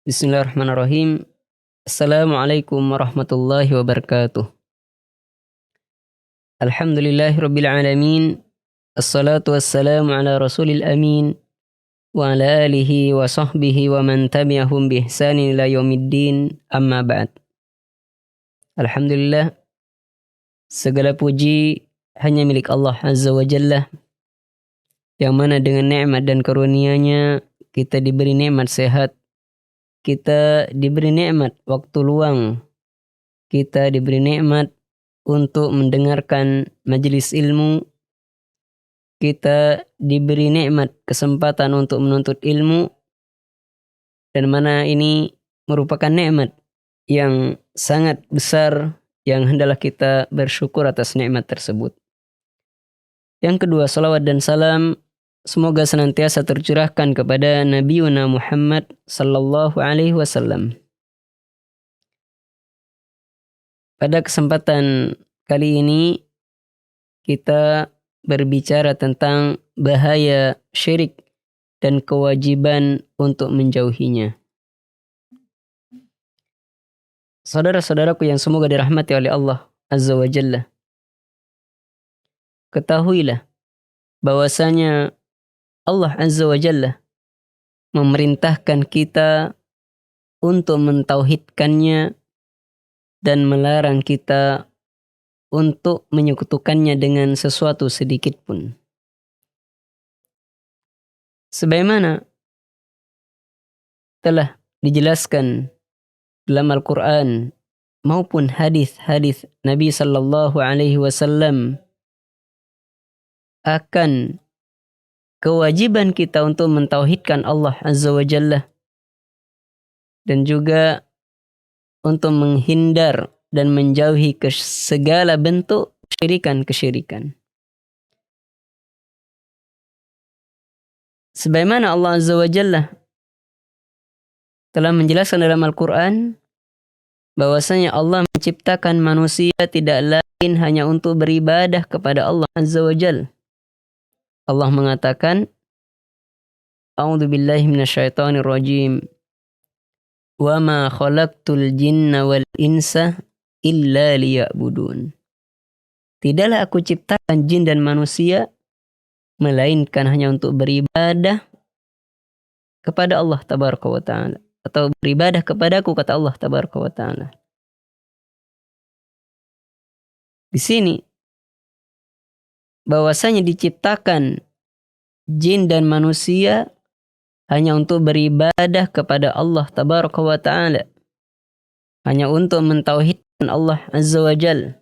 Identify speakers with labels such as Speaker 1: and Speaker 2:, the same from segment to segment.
Speaker 1: Bismillahirrahmanirrahim. Assalamualaikum warahmatullahi wabarakatuh. Alhamdulillahirabbil alamin. Assalatu wassalamu ala rasulil amin wa ala alihi wa sahbihi wa man tabi'ahum bi ihsanin ila yaumiddin. Amma ba'd. Alhamdulillah, segala puji hanya milik Allah Azza wa Jalla, yang mana dengan nikmat dan karunia-Nya kita diberi nikmat sehat, kita diberi nikmat waktu luang, kita diberi nikmat untuk mendengarkan majelis ilmu, kita diberi nikmat kesempatan untuk menuntut ilmu, dan mana ini merupakan nikmat yang sangat besar yang hendaklah kita bersyukur atas nikmat tersebut. Yang kedua, salawat dan salam semoga senantiasa tercurahkan kepada Nabi Muhammad sallallahu alaihi wasallam. Pada kesempatan kali ini kita berbicara tentang bahaya syirik dan kewajiban untuk menjauhinya. Saudara-saudaraku yang semoga dirahmati oleh Allah Azza wa Jalla, ketahuilah bahwasanya Allah Azza wa Jalla memerintahkan kita untuk mentauhidkannya dan melarang kita untuk menyekutukannya dengan sesuatu sedikit pun. Sebagaimana telah dijelaskan dalam Al-Quran maupun hadis-hadis Nabi sallallahu alaihi wasallam akan kewajiban kita untuk mentauhidkan Allah Azza wa Jalla dan juga untuk menghindar dan menjauhi segala bentuk kesyirikan. Sebagaimana Allah Azza wa Jalla telah menjelaskan dalam Al-Quran bahwasanya Allah menciptakan manusia tidak lain hanya untuk beribadah kepada Allah Azza wa Jalla. Allah mengatakan, A'udzu billahi minasyaitonir rajim. Wa ma khalaqtul jinna wal insa illa liya'budun. Tidaklah aku ciptakan jin dan manusia melainkan hanya untuk beribadah kepada Allah tabaraka wa ta'ala, atau beribadah kepadaku, kata Allah tabaraka wa ta'ala. Di sini bahwasanya diciptakan jin dan manusia hanya untuk beribadah kepada Allah tabaraka wa ta'ala, hanya untuk mentauhidkan Allah Azza wa Jalla.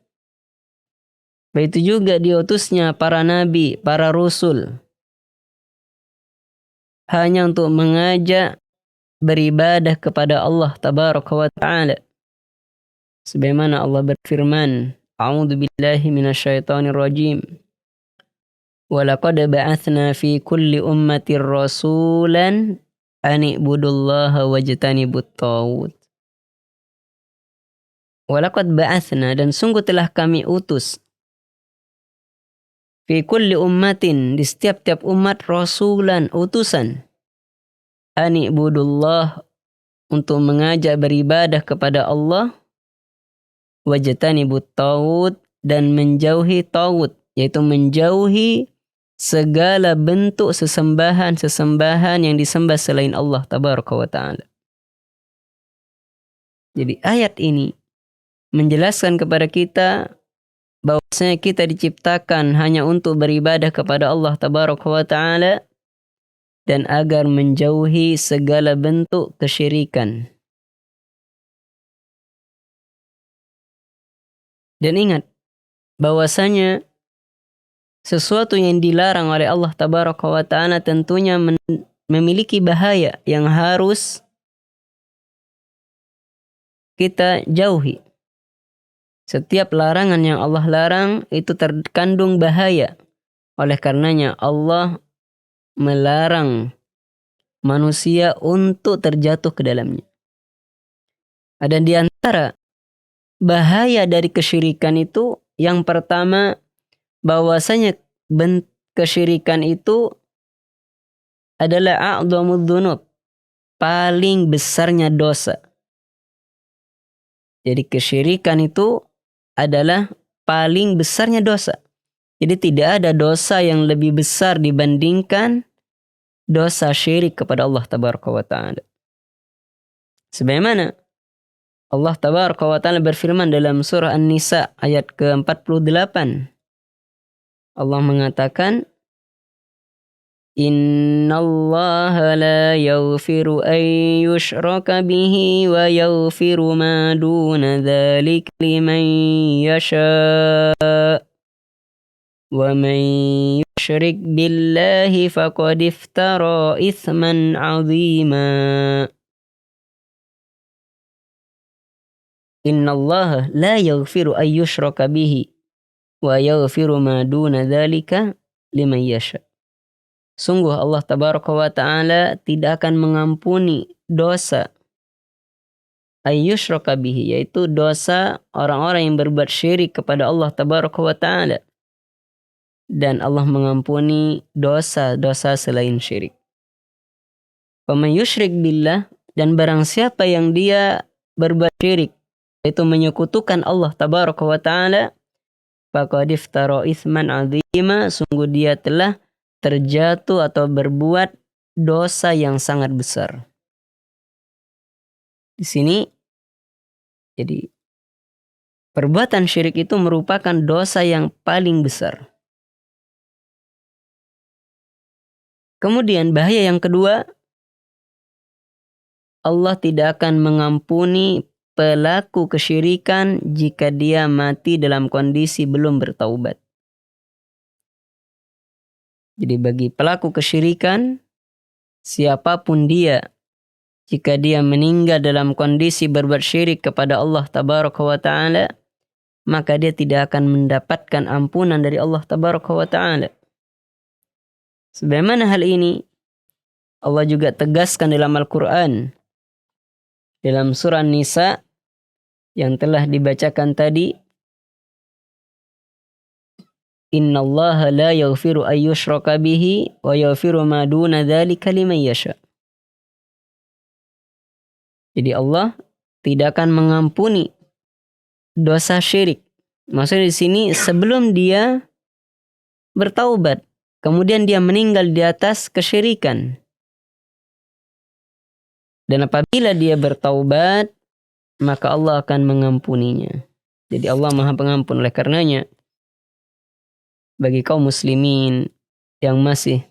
Speaker 1: Begitu juga diutusnya para nabi, para rasul, hanya untuk mengajak beribadah kepada Allah tabaraka wa ta'ala. Sebagaimana Allah berfirman, A'udzu billahi minasyaitonir rajim. Wa laqad ba'atsna fi kulli ummatir rasulan an i'budullaha wajtanibut taghut. Wa laqad ba'atsna, dan sungguh telah kami utus, fi kulli ummatin, di setiap umat, rasulan, utusan, an i'budullah, untuk mengajak beribadah kepada Allah, wajtanibut taghut, dan menjauhi taghut, yaitu menjauhi segala bentuk sesembahan yang disembah selain Allah tabaraka wa ta'ala. Jadi ayat ini menjelaskan kepada kita bahwasanya kita diciptakan hanya untuk beribadah kepada Allah tabaraka wa ta'ala dan agar menjauhi segala bentuk kesyirikan. Dan ingat bahwasanya sesuatu yang dilarang oleh Allah tabaraka wa ta'ala tentunya memiliki bahaya yang harus kita jauhi. Setiap larangan yang Allah larang itu terkandung bahaya. Oleh karenanya Allah melarang manusia untuk terjatuh ke dalamnya. Dan di antara bahaya dari kesyirikan itu, yang pertama, bahwasanya kesyirikan itu adalah a'dhamudz dzunub, paling besarnya dosa. Jadi kesyirikan itu adalah paling besarnya dosa. Jadi tidak ada dosa yang lebih besar dibandingkan dosa syirik kepada Allah Tabaraka wa Ta'ala. Sebagaimana Allah Tabaraka wa Ta'ala berfirman dalam surah An-Nisa ayat ke-48. Allah mengatakan, Innallaha la yaghfiru an yushraka bihi wa yaghfiru ma duna dzalika liman yasha wa man yushrik billahi faqad iftara itsman 'azima. Innallaha la yaghfiru an yushraka bihi wa yaghfiru ma duna dzalika liman yasha. Sungguh Allah Tabaraka wa Ta'ala tidak akan mengampuni dosa ayyushraka bihi, yaitu dosa orang-orang yang berbuat syirik kepada Allah Tabaraka wa Ta'ala. Dan Allah mengampuni dosa-dosa selain syirik. Wa man yusyrik billah, dan barang siapa yang dia berbuat syirik, yaitu menyekutukan Allah Tabaraka wa Ta'ala, faqad iftara itsman 'azima, sungguh dia telah terjatuh atau berbuat dosa yang sangat besar. Di sini jadi perbuatan syirik itu merupakan dosa yang paling besar. Kemudian bahaya yang kedua, Allah tidak akan mengampuni pelaku kesyirikan jika dia mati dalam kondisi belum bertaubat. Jadi bagi pelaku kesyirikan, siapapun dia, jika dia meninggal dalam kondisi berbuat syirik kepada Allah Tabaraka wa Ta'ala, maka dia tidak akan mendapatkan ampunan dari Allah Tabaraka wa Ta'ala. Sebagaimana hal ini Allah juga tegaskan dalam Al-Quran, dalam surah Nisa yang telah dibacakan tadi, Innallaha la yaghfiru an yushraka bihi wa yaghfiru ma duna dzalika liman yasha. Jadi Allah tidak akan mengampuni dosa syirik. Maksudnya di sini sebelum dia bertaubat, kemudian dia meninggal di atas kesyirikan. Dan apabila dia bertaubat, maka Allah akan mengampuninya. Jadi Allah Maha Pengampun. Oleh karenanya, bagi kaum muslimin yang masih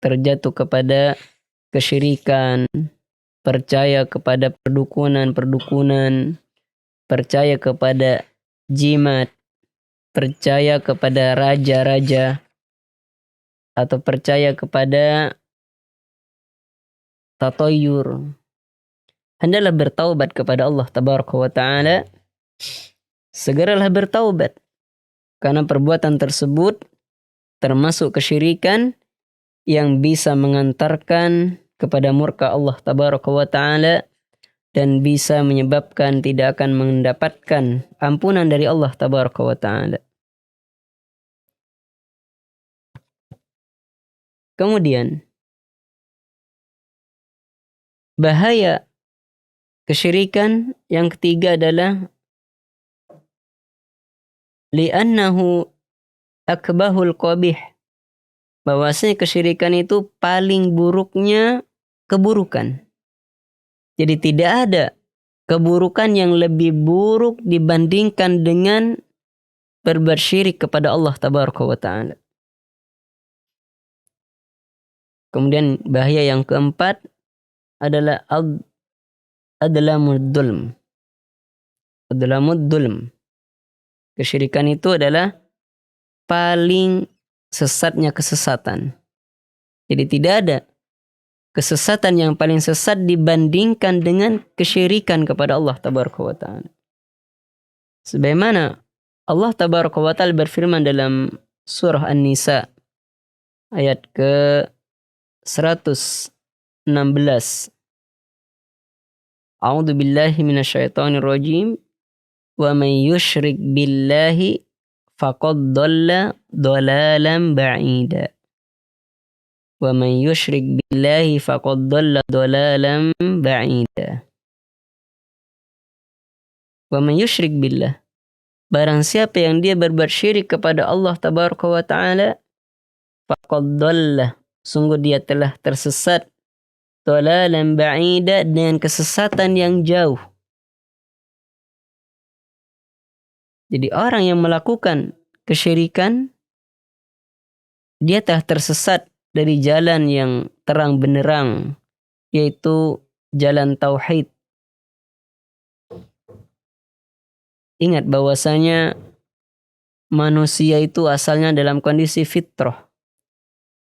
Speaker 1: terjatuh kepada kesyirikan, percaya kepada perdukunan, percaya kepada jimat, percaya kepada raja-raja, atau percaya kepada tatoyur, hendaklah bertaubat kepada Allah Tabaraka wa Ta'ala. Segeralah bertaubat, karena perbuatan tersebut termasuk kesyirikan yang bisa mengantarkan kepada murka Allah Tabaraka wa Ta'ala dan bisa menyebabkan tidak akan mendapatkan ampunan dari Allah Tabaraka wa Ta'ala. Kemudian bahaya kesyirikan yang ketiga adalah li'annahu akbahul qabih, bahwasanya kesyirikan itu paling buruknya keburukan. Jadi tidak ada keburukan yang lebih buruk dibandingkan dengan berbuat syirik kepada Allah Tabaraka wa Ta'ala. Kemudian bahaya yang keempat adalah adlamud dhulm. Kesyirikan itu adalah paling sesatnya kesesatan. Jadi tidak ada kesesatan yang paling sesat dibandingkan dengan kesyirikan kepada Allah Tabaraka wa Ta'ala. Sebagaimana Allah Tabaraka wa Ta'ala berfirman dalam surah An-Nisa ayat ke-116. A'udzu billahi minasyaitonir rajim. Wa man yusyrik billahi faqad dhalla dhalalan ba'ida. Wa man yusyrik billahi faqad dhalla dhalalan ba'ida. Wa man yusyrik billah. Barang siapa yang dia berbuat syirik kepada Allah tabaraka wa ta'ala, faqad dhalla, sungguh dia telah tersesat, dhalalan ba'ida, dengan kesesatan yang jauh. Jadi orang yang melakukan kesyirikan, dia telah tersesat dari jalan yang terang benderang, yaitu jalan tauhid. Ingat bahwasanya manusia itu asalnya dalam kondisi fitrah,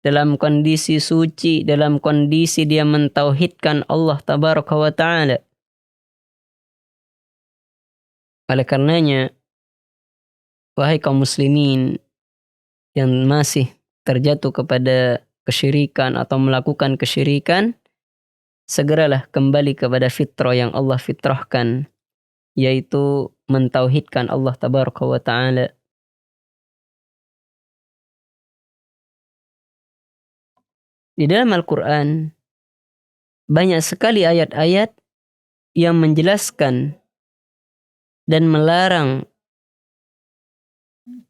Speaker 1: dalam kondisi suci, dalam kondisi dia mentauhidkan Allah tabaraka wa ta'ala. Oleh karenanya, wahai kaum muslimin yang masih terjatuh kepada kesyirikan atau melakukan kesyirikan, segeralah kembali kepada fitrah yang Allah fitrahkan, yaitu mentauhidkan Allah tabaraka wa ta'ala. Di dalam Al-Quran banyak sekali ayat-ayat yang menjelaskan dan melarang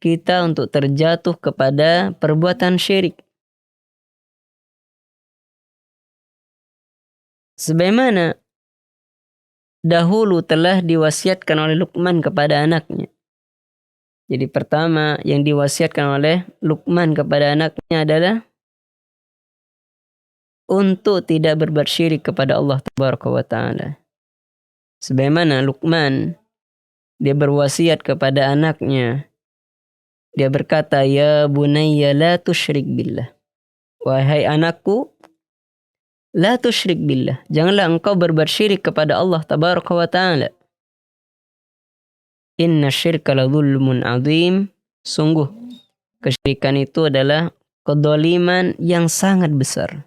Speaker 1: kita untuk terjatuh kepada perbuatan syirik. Sebagaimana dahulu telah diwasiatkan oleh Luqman kepada anaknya. Jadi pertama yang diwasiatkan oleh Luqman kepada anaknya adalah untuk tidak berbuat syirik kepada Allah tabaraka wa ta'ala. Sebagaimana Luqman, dia berwasiat kepada anaknya. Dia berkata, ya bunayya la tusyrik billah. Wahai anakku, la tusyrik billah. Janganlah engkau berbuat syirik kepada Allah tabaraka wa ta'ala. Inna syirka la dhulmun azim. Sungguh, kesyirikan itu adalah kedoliman yang sangat besar.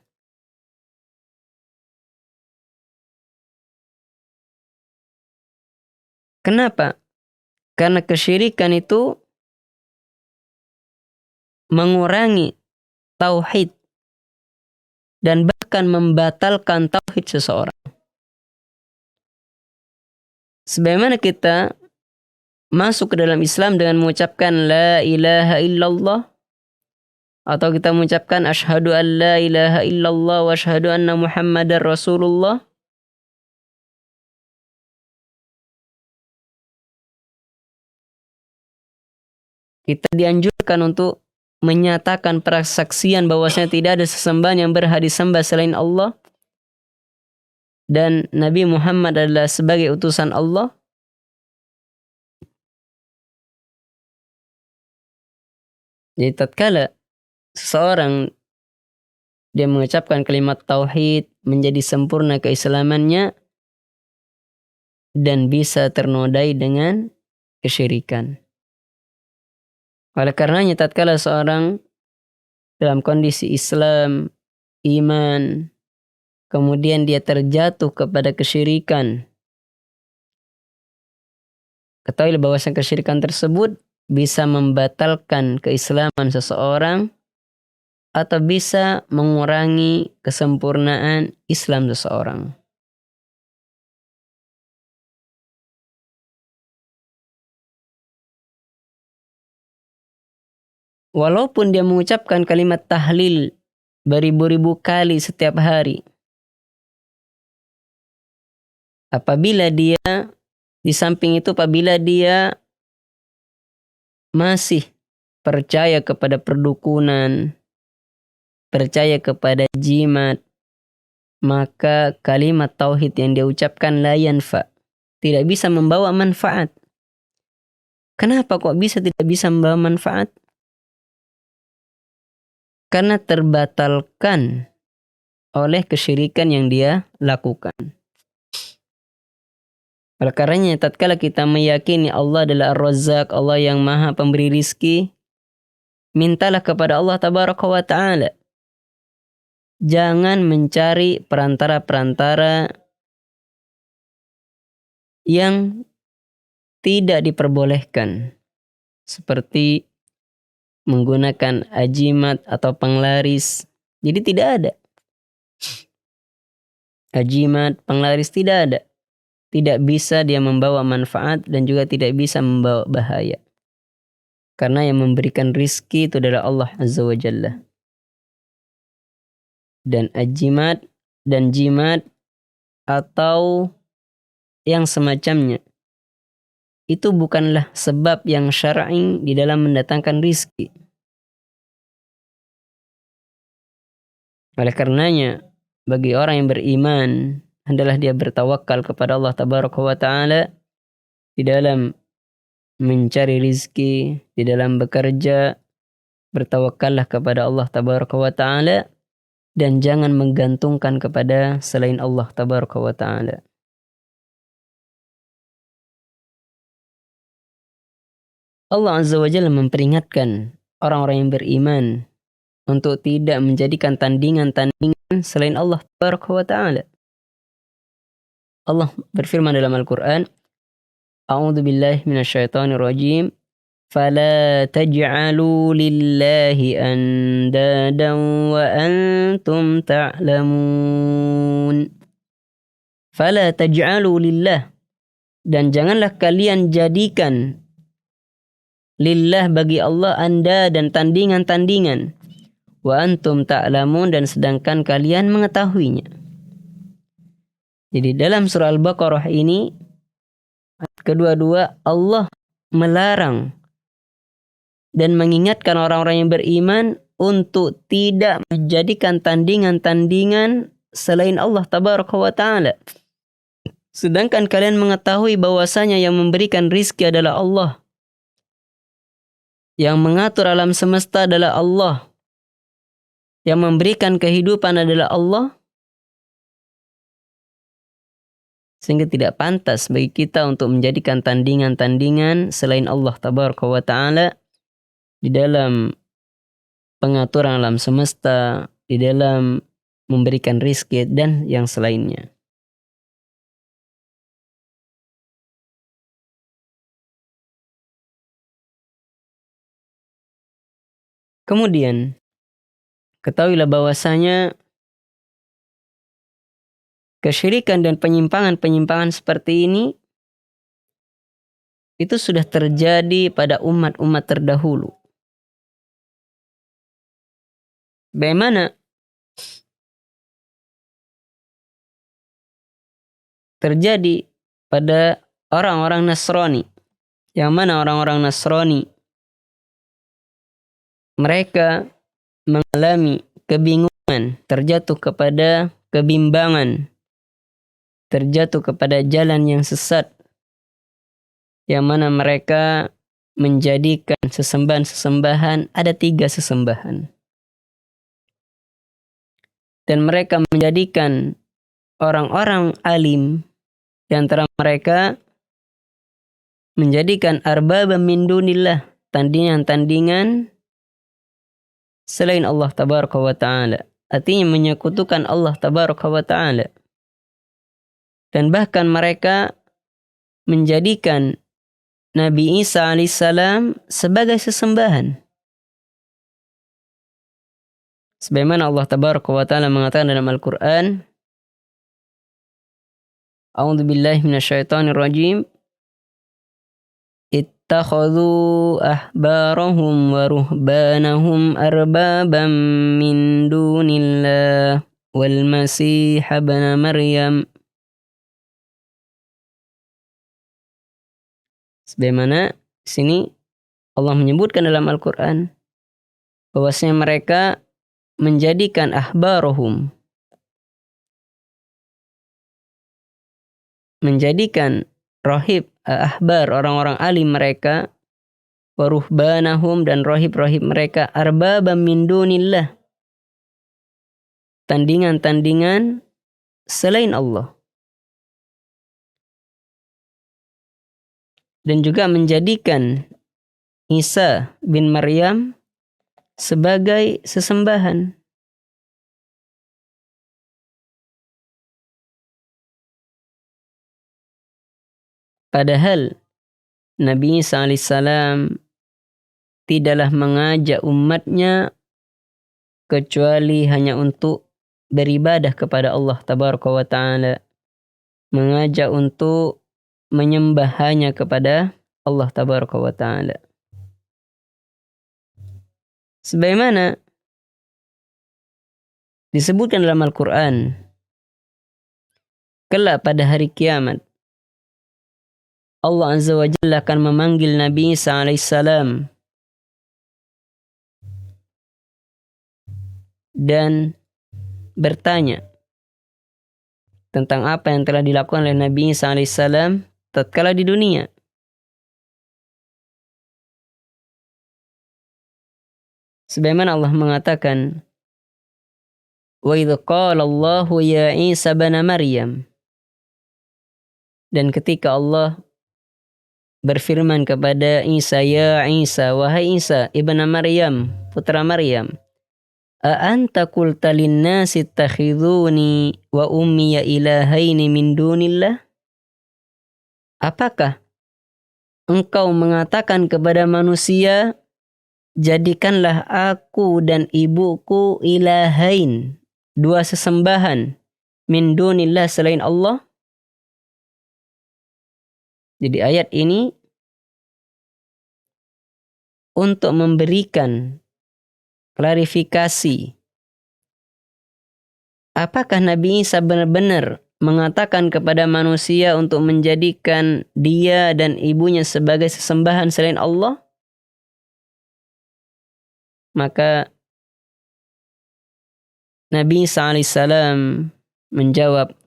Speaker 1: Kenapa? Karena kesyirikan itu mengurangi tauhid dan bahkan membatalkan tauhid seseorang. Sebagaimana kita masuk ke dalam Islam dengan mengucapkan la ilaha illallah, atau kita mengucapkan asyhadu an la ilaha illallah wa asyhadu anna muhammadar rasulullah, kita dianjurkan untuk menyatakan persaksian bahwasanya tidak ada sesembahan yang berhak disembah selain Allah dan Nabi Muhammad adalah sebagai utusan Allah. Jadi tatkala seseorang dia mengucapkan kalimat tauhid, menjadi sempurna keislamannya dan bisa ternodai dengan kesyirikan. Oleh karenanya tatkala seorang dalam kondisi Islam, iman, kemudian dia terjatuh kepada kesyirikan, ketahuilah bahwa kesyirikan tersebut bisa membatalkan keislaman seseorang atau bisa mengurangi kesempurnaan Islam seseorang. Walaupun dia mengucapkan kalimat tahlil beribu-ribu kali setiap hari, apabila dia di samping itu apabila dia masih percaya kepada perdukunan, percaya kepada jimat, maka kalimat tauhid yang dia ucapkan la yanfa, tidak bisa membawa manfaat. Kenapa kok bisa tidak bisa membawa manfaat? Karena terbatalkan oleh kesyirikan yang dia lakukan. Oleh karenanya tatkala kita meyakini Allah adalah Ar-Razzaq, Allah yang Maha Pemberi rizki, mintalah kepada Allah tabaraka wa ta'ala. Jangan mencari perantara-perantara yang tidak diperbolehkan, seperti menggunakan ajimat atau penglaris, Jadi tidak ada jimat, penglaris, tidak ada. Tidak bisa dia membawa manfaat dan juga tidak bisa membawa bahaya. Karena yang memberikan rizki itu adalah Allah Azza wa Jalla. Dan jimat dan jimat atau yang semacamnya itu bukanlah sebab yang syar'i di dalam mendatangkan rizki. Oleh karenanya, bagi orang yang beriman, hendaklah dia bertawakal kepada Allah Tabaraka wa Ta'ala di dalam mencari rizki, di dalam bekerja. Bertawakallah kepada Allah Tabaraka wa Ta'ala dan jangan menggantungkan kepada selain Allah Tabaraka wa Ta'ala. Allah Azza wa Jalla memperingatkan orang-orang yang beriman untuk tidak menjadikan tandingan-tandingan selain Allah Tabaraka wa Ta'ala. Allah berfirman dalam Al-Quran, A'udzu billahi minasyaitonir rajim. فلا تجعلوا لله أندادا وأنتم تعلمون. فلا تجعلوا لله, dan janganlah kalian jadikan lillah bagi Allah anda dan tandingan-tandingan. Wa antum ta'lamun, dan sedangkan kalian mengetahuinya. Jadi dalam surah Al-Baqarah ini kedua-dua Allah melarang dan mengingatkan orang-orang yang beriman untuk tidak menjadikan tandingan-tandingan selain Allah Tabaraka wa Ta'ala. Sedangkan kalian mengetahui bahwasanya yang memberikan rizki adalah Allah. Yang mengatur alam semesta adalah Allah. Yang memberikan kehidupan adalah Allah. Sehingga tidak pantas bagi kita untuk menjadikan tandingan-tandingan selain Allah Tabaraka wa Ta'ala di dalam pengaturan alam semesta, di dalam memberikan rizki dan yang selainnya. Kemudian, ketahuilah bahwasanya kesyirikan dan penyimpangan-penyimpangan seperti ini itu sudah terjadi pada umat-umat terdahulu. Bagaimana terjadi pada orang-orang Nasrani? Yang mana orang-orang Nasrani mereka mengalami kebingungan, terjatuh kepada kebimbangan, terjatuh kepada jalan yang sesat, yang mana mereka menjadikan sesembahan-sesembahan, ada 3 sesembahan. Dan mereka menjadikan orang-orang alim di antara mereka menjadikan arbaba min dunillah, tandingan-tandingan selain Allah Tabaraka wa Ta'ala. Artinya menyekutukan Allah Tabaraka wa Ta'ala. Dan bahkan mereka menjadikan Nabi Isa alaihissalam sebagai sesembahan. Sebagaimana Allah Tabaraka wa Ta'ala mengatakan dalam Al-Quran, A'udzu billahi minasyaitonir rajim. Ittakhadhu ahbarahum wa ruhbanahum arbaban min dunillah wal masih ibn Maryam. Sebagaimana sini Allah menyebutkan dalam Al-Quran bahwasanya mereka menjadikan ahbarahum, menjadikan rahib, ahbar, orang-orang alim mereka, waruhbanahum, dan rahib-rahib mereka, arbabam min dunillah, tandingan-tandingan selain Allah. Dan juga menjadikan Isa bin Maryam sebagai sesembahan. Padahal Nabi Isa alaihissalam tidaklah mengajak umatnya kecuali hanya untuk beribadah kepada Allah Tabaraka wa Ta'ala, mengajak untuk menyembah hanya kepada Allah Tabaraka wa Ta'ala. Sebagaimana disebutkan dalam Al-Quran, kelak pada hari kiamat Allah Azza wa Jalla akan memanggil Nabi Isa alaihissalam dan bertanya tentang apa yang telah dilakukan oleh Nabi Isa alaihissalam tatkala di dunia. Sebagaimana Allah mengatakan, wa idh qala Allahu ya Isa ibn Maryam, dan ketika Allah berfirman kepada Isa, ya Isa, wahai Isa ibn Maryam, putra Maryam, a anta qulta linnasi ittakhiduni wa ummiya ilahaini min dunillah? Apakah engkau mengatakan kepada manusia, jadikanlah aku dan ibuku ilahain, dua sesembahan, min dunillah, selain Allah? Jadi ayat ini untuk memberikan klarifikasi apakah Nabi Isa benar-benar mengatakan kepada manusia untuk menjadikan dia dan ibunya sebagai sesembahan selain Allah? Maka Nabi Isa alaihissalam menjawab,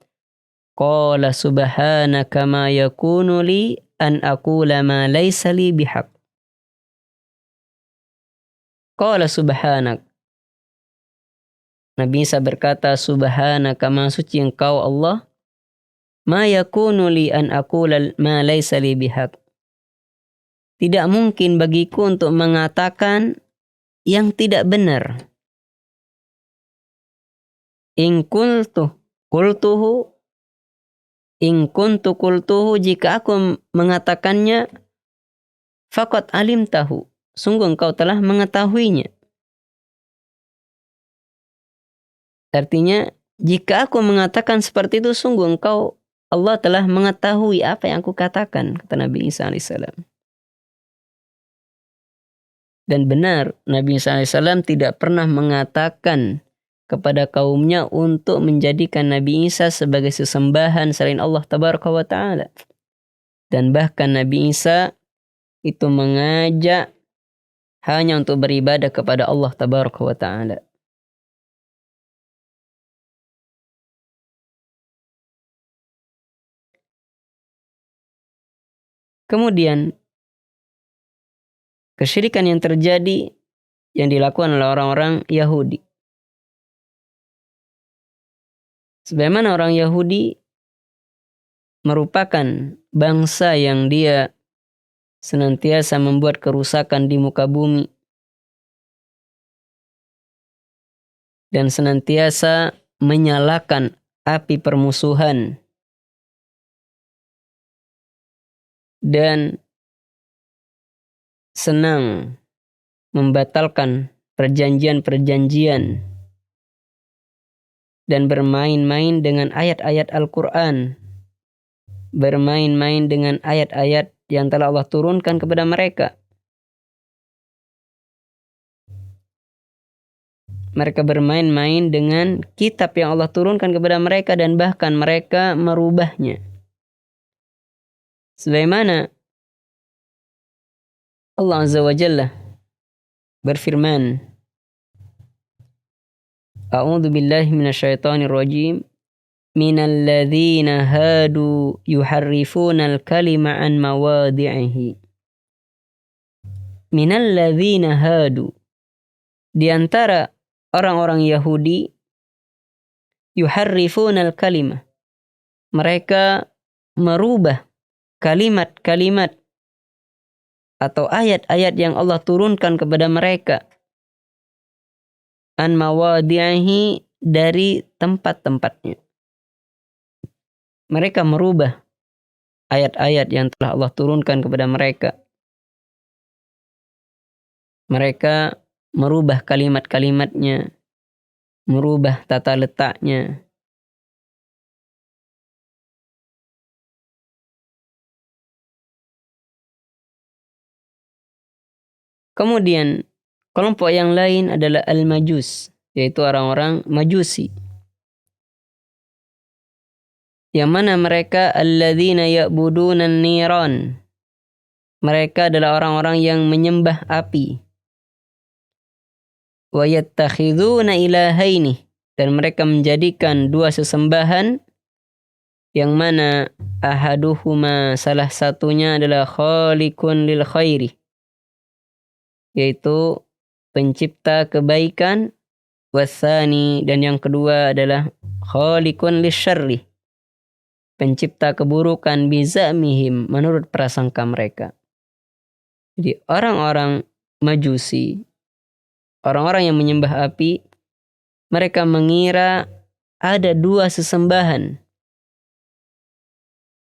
Speaker 1: qala subhanaka ma yakunu li an aqula ma laysa li bihaq. Qala subhanak. Nabi Isa berkata, subhanaka, maha suci engkau Allah, ma yakunu li an aqula ma laysa li bihaq. Tidak mungkin bagiku untuk mengatakan yang tidak benar. In kuntu qultuhu, jika aku mengatakannya, faqad alimtahu, sungguh engkau telah mengetahuinya. Artinya, jika aku mengatakan seperti itu, sungguh engkau, Allah telah mengetahui apa yang aku katakan, kata Nabi Isa alaihissalam. Dan benar, Nabi Isa alaihissalam tidak pernah mengatakan kepada kaumnya untuk menjadikan Nabi Isa sebagai sesembahan selain Allah Tabaraka wa Ta'ala. Dan bahkan Nabi Isa itu mengajak hanya untuk beribadah kepada Allah Tabaraka wa Ta'ala. Kemudian kesyirikan yang terjadi yang dilakukan oleh orang-orang Yahudi. Sebagaimana orang Yahudi merupakan bangsa yang dia senantiasa membuat kerusakan di muka bumi dan senantiasa menyalakan api permusuhan dan senang membatalkan perjanjian-perjanjian dan bermain-main dengan ayat-ayat Al-Quran, bermain-main dengan ayat-ayat yang telah Allah turunkan kepada mereka. Mereka bermain-main dengan kitab yang Allah turunkan kepada mereka dan bahkan mereka merubahnya. Sebagaimana Allah Azza wa Jalla berfirman, A'udzu billahi minasyaitonir rajim, minal ladzina hadu yuharrifunal kalima an mawadhi'ihi. Minal ladzina hadu, di antara orang-orang Yahudi, yuharrifunal kalima, mereka merubah kalimat-kalimat atau ayat-ayat yang Allah turunkan kepada mereka, an mawadhi'ihi, dari tempat-tempatnya. Mereka merubah ayat-ayat yang telah Allah turunkan kepada mereka. Mereka merubah kalimat-kalimatnya merubah tata letaknya. Kemudian kelompok yang lain adalah al-majus, yaitu orang-orang majusi. Yang mana mereka alladzina ya'buduna niran. Mereka adalah orang-orang yang menyembah api. Wa yattakhiduna ilahaini, dan mereka menjadikan dua sesembahan yang mana ahaduhuma salah satunya adalah khaliqun lil khairi, yaitu pencipta kebaikan, wasani, dan yang kedua adalah khaliqun lisyarri, pencipta keburukan, bizamihim, menurut prasangka mereka. Jadi orang-orang majusi, orang-orang yang menyembah api, mereka mengira ada dua sesembahan.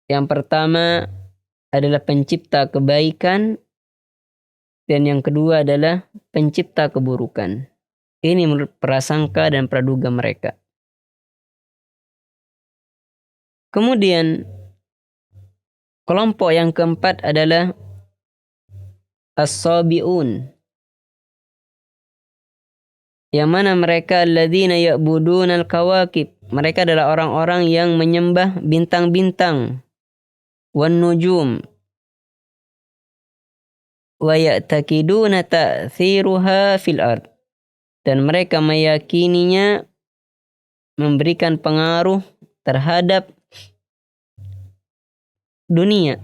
Speaker 1: Yang pertama adalah pencipta kebaikan, dan yang kedua adalah pencipta keburukan. Ini menurut prasangka dan praduga mereka. Kemudian kelompok yang keempat adalah as-sabi'un, yang mana mereka alladzina ya'buduna al-kawakib. Mereka adalah orang-orang yang menyembah bintang-bintang, wan nujum, wa ya'takiduna ta'thiruha fil ard, dan mereka meyakininya memberikan pengaruh terhadap dunia.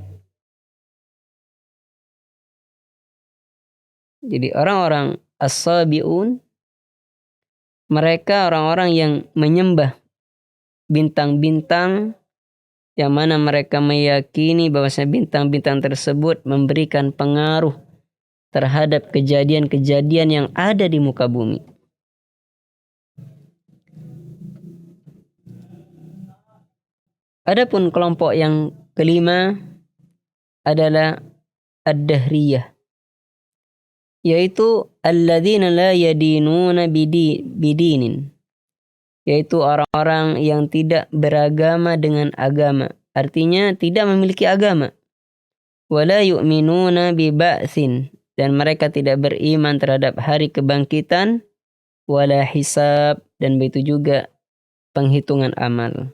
Speaker 1: Jadi orang-orang as-sabi'un, mereka orang-orang yang menyembah bintang-bintang, yang mana mereka meyakini bahwasanya bintang-bintang tersebut memberikan pengaruh terhadap kejadian-kejadian yang ada di muka bumi. Adapun kelompok yang kelima adalah ad-dahriyah, yaitu alladzina la yadinuna bidinin, yaitu orang-orang yang tidak beragama dengan agama, artinya tidak memiliki agama. Wala yu'minuna biba'tsin, dan mereka tidak beriman terhadap hari kebangkitan, wala hisab, dan begitu juga penghitungan amal.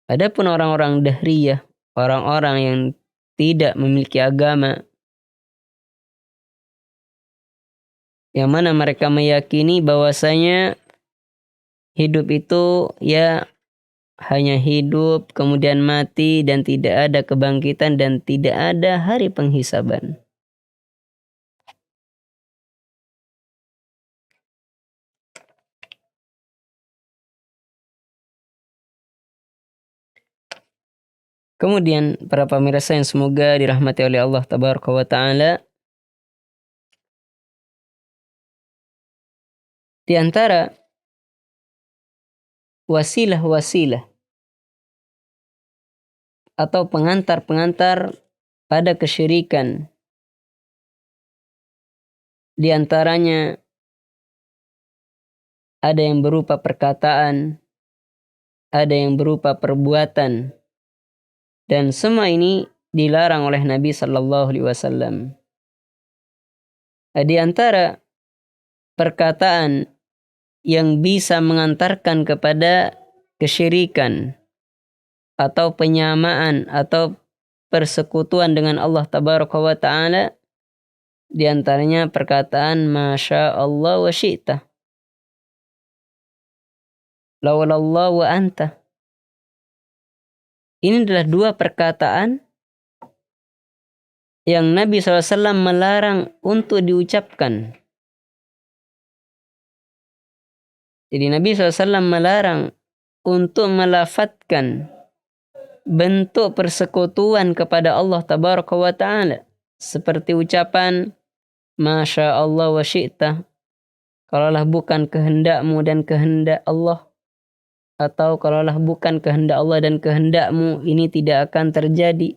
Speaker 1: Adapun orang-orang dahriyah, orang-orang yang tidak memiliki agama, yang mana mereka meyakini bahwasanya hidup itu ya hanya hidup kemudian mati, dan tidak ada kebangkitan dan tidak ada hari penghisaban. Kemudian para pemirsa yang semoga dirahmati oleh Allah Tabaraka wa Ta'ala, di antara wasilah-wasilah atau pengantar-pengantar pada kesyirikan, di antaranya ada yang berupa perkataan, ada yang berupa perbuatan, dan semua ini dilarang oleh Nabi Sallallahu Alaihi Wasallam. Di antara perkataan yang bisa mengantarkan kepada kesyirikan atau penyamaan atau persekutuan dengan Allah Tabaraka wa Ta'ala, di antaranya perkataan Masya Allah wa syi'ta, laulallah wa anta. Ini adalah dua perkataan yang Nabi SAW melarang untuk diucapkan. Jadi Nabi SAW melarang untuk melafatkan bentuk persekutuan kepada Allah Tabaraka wa Ta'ala, seperti ucapan Masya Allah wa syi'ta, kalaulah bukan kehendakmu dan kehendak Allah, atau kalaulah bukan kehendak Allah dan kehendakmu, ini tidak akan terjadi.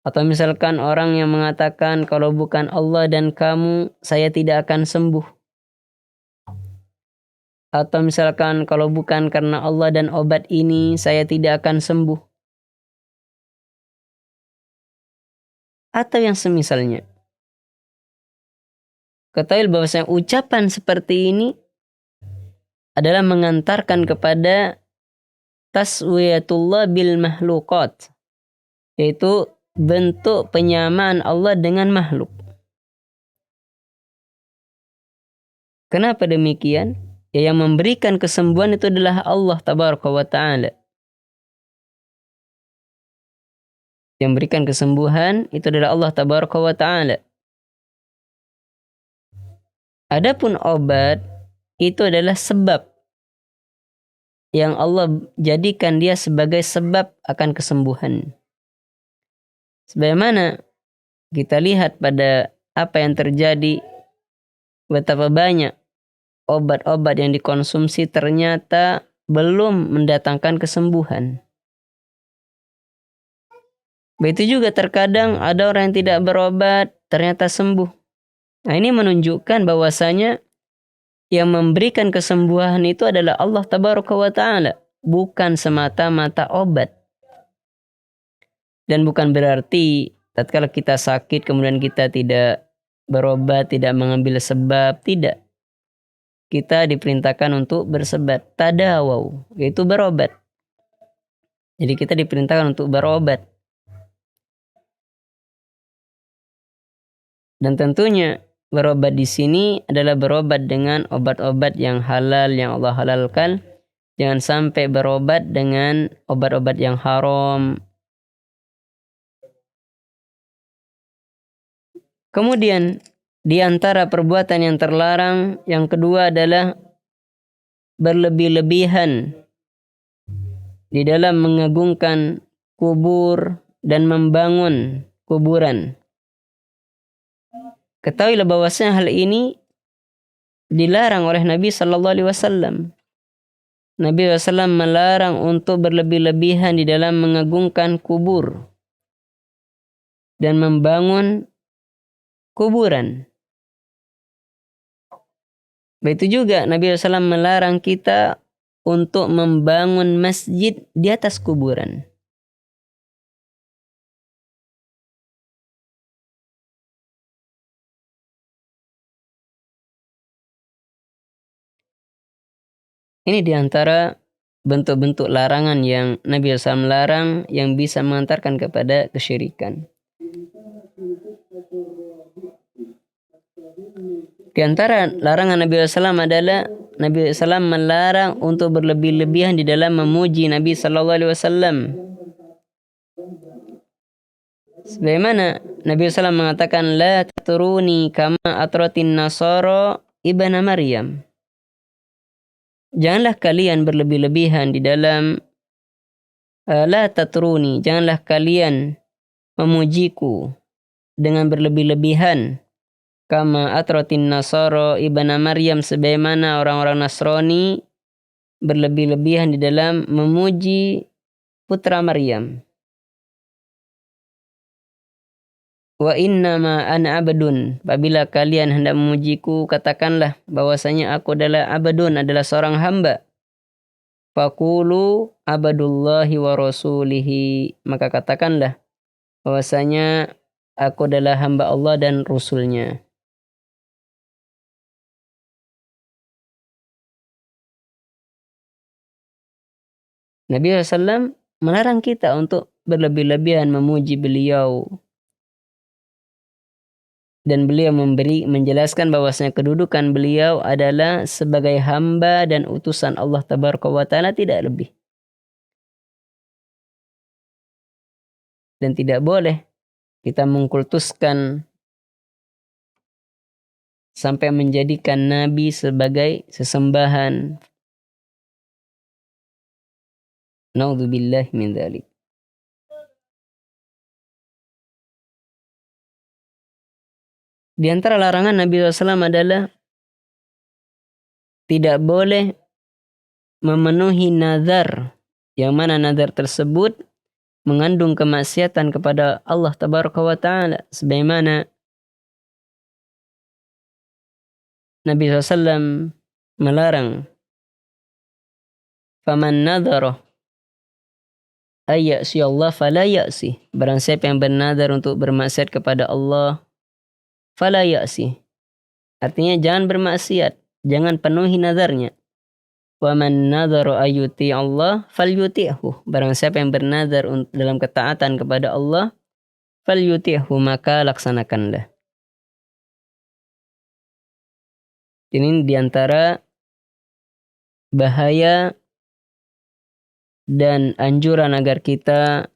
Speaker 1: Atau misalkan orang yang mengatakan kalau bukan Allah dan kamu, saya tidak akan sembuh. Atau misalkan kalau bukan karena Allah dan obat ini saya tidak akan sembuh. Atau yang semisalnya. Ketahui bahwasanya ucapan seperti ini adalah mengantarkan kepada taswiyatullah bil mahluqat, yaitu bentuk penyamaan Allah dengan makhluk. Kenapa demikian? Ya, yang memberikan kesembuhan itu adalah Allah tabaraka wa ta'ala. Yang memberikan kesembuhan itu adalah Allah tabaraka wa ta'ala. Adapun obat itu adalah sebab yang Allah jadikan dia sebagai sebab akan kesembuhan. Sebagaimana kita lihat pada apa yang terjadi, betapa banyak obat-obat yang dikonsumsi ternyata belum mendatangkan kesembuhan. Begitu juga terkadang ada orang yang tidak berobat ternyata sembuh. Nah, ini menunjukkan bahwasanya yang memberikan kesembuhan itu adalah Allah tabaraka wa ta'ala, bukan semata-mata obat. Dan bukan berarti tatkala kita sakit kemudian kita tidak berobat, tidak mengambil sebab, tidak. Kita diperintahkan untuk bersebat, tadawaw, yaitu berobat. Jadi kita diperintahkan untuk berobat. Dan tentunya berobat di sini adalah berobat dengan obat-obat yang halal, yang Allah halalkan. Jangan sampai berobat dengan obat-obat yang haram. Kemudian di antara perbuatan yang terlarang yang kedua adalah berlebih-lebihan di dalam mengagungkan kubur dan membangun kuburan. Ketahuilah bahwasanya hal ini dilarang oleh Nabi sallallahu alaihi wasallam. Nabi SAW melarang untuk berlebih-lebihan di dalam mengagungkan kubur dan membangun kuburan. Begitu juga Nabi SAW melarang kita untuk membangun masjid di atas kuburan. Ini diantara bentuk-bentuk larangan yang Nabi SAW larang yang bisa mengantarkan kepada kesyirikan. Di antara larangan Nabi SAW adalah Nabi SAW melarang untuk berlebih-lebihan di dalam memuji Nabi SAW. Sebagaimana Nabi SAW mengatakan, La tatruni kama atratin nasara ibna Maryam. Janganlah kalian berlebih-lebihan di dalam la tatruni, janganlah kalian memujiku dengan berlebih-lebihan kama atratin nasara ibna Maryam, sebagaimana orang-orang Nasrani berlebih-lebihan di dalam memuji putra Maryam. Wa innama ana abdun, apabila kalian hendak memujiku katakanlah bahwasanya aku adalah abdun, adalah seorang hamba. Faqulu abadullahi wa rasulihi, maka katakanlah bahwasanya aku adalah hamba Allah dan Rasulnya. Nabi SAW melarang kita untuk berlebih-lebihan memuji beliau. Dan beliau menjelaskan bahwasanya kedudukan beliau adalah sebagai hamba dan utusan Allah tabaraka wa ta'ala, tidak lebih. Dan tidak boleh kita mengkultuskan sampai menjadikan Nabi sebagai sesembahan. Naudzubillah min dzalik. Di antara larangan Nabi SAW adalah tidak boleh memenuhi nazar, yang mana nazar tersebut mengandung kemaksiatan kepada Allah tabaraka wa ta'ala. Sebagaimana Nabi SAW melarang Faman nadhara ayyasi Allah fala ya'si. Barang siapa yang bernadar untuk bermaksiat kepada Allah, fala ya'si. Artinya jangan bermaksiat, jangan penuhi nadarnya. Wa man nadhara ayyuti Allah falyuti'hu. Barang siapa yang bernadar dalam ketaatan kepada Allah, falyuti'hu, maka laksanakanlah. Ini diantara bahaya dan anjuran agar kita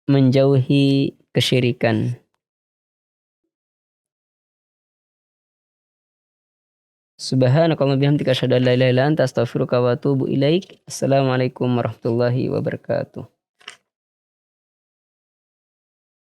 Speaker 1: menjauhi kesyirikan. Subhanakallahumma bihamdika asyhadu an la ilaha illa anta astaghfiruka wa atubu ilaik. Assalamualaikum warahmatullahi wabarakatuh.